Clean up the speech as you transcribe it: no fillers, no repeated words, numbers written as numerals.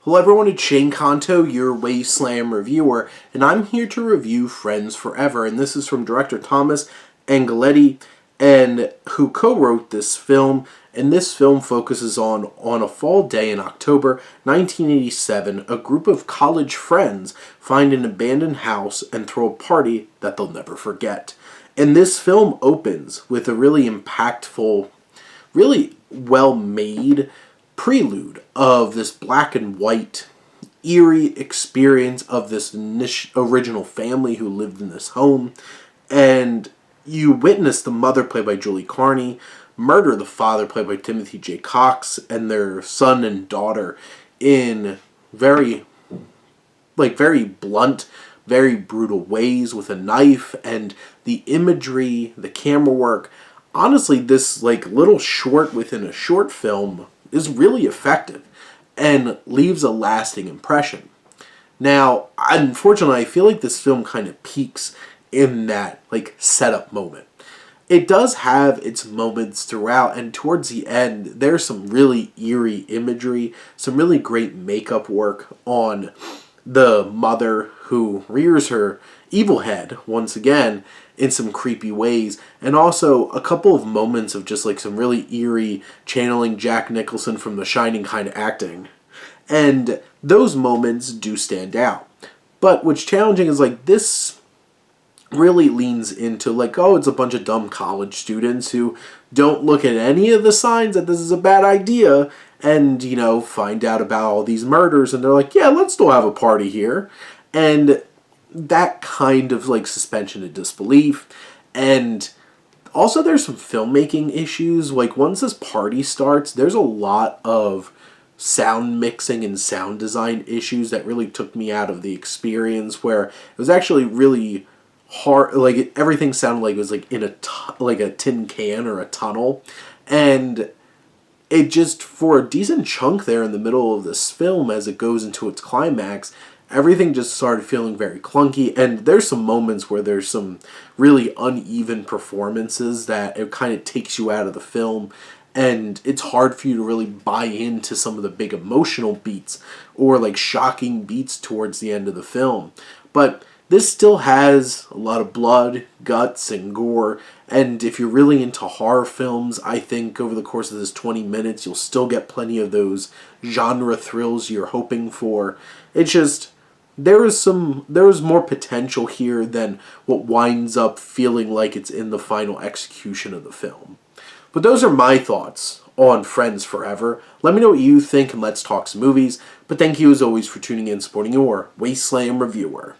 Hello everyone, it's Shane Kanto, your Wasteland reviewer, and I'm here to review Friends Forever, and this is from director Thomas Angeletti, and who co-wrote this film, and this film focuses on a fall day in October 1987, a group of college friends find an abandoned house and throw a party that they'll never forget. And this film opens with a really impactful, really well-made prelude of this black and white eerie experience of this original family who lived in this home, and you witness the mother, played by Julie Carney, murder the father, played by Timothy J. Cox, and their son and daughter in very blunt, very brutal ways with a knife. And the imagery, the camera work, honestly, this little short within a short film is really effective and leaves a lasting impression. Now, unfortunately, I feel like this film kind of peaks in that setup moment. It does have its moments throughout, and towards the end, there's some really eerie imagery, some really great makeup work on the mother who rears her evil head once again in some creepy ways, and also a couple of moments of just some really eerie channeling Jack Nicholson from The Shining kind of acting. And those moments do stand out. But what's challenging is this really leans into oh, it's a bunch of dumb college students who don't look at any of the signs that this is a bad idea, and find out about all these murders, and they're like, yeah, let's still have a party here. And that kind of suspension of disbelief. And also there's some filmmaking issues. Once this party starts, there's a lot of sound mixing and sound design issues that really took me out of the experience, where it was actually really hard. Everything sounded like it was in a tin can or a tunnel. And it just, for a decent chunk there in the middle of this film, as it goes into its climax, everything just started feeling very clunky. And there's some moments where there's some really uneven performances that it kind of takes you out of the film, and it's hard for you to really buy into some of the big emotional beats or shocking beats towards the end of the film. But this still has a lot of blood, guts, and gore, and if you're really into horror films, I think over the course of this 20 minutes, you'll still get plenty of those genre thrills you're hoping for. It's just, there is more potential here than what winds up feeling like it's in the final execution of the film. But those are my thoughts on Friends Forever. Let me know what you think, and let's talk some movies. But thank you as always for tuning in and supporting your Wasteland reviewer.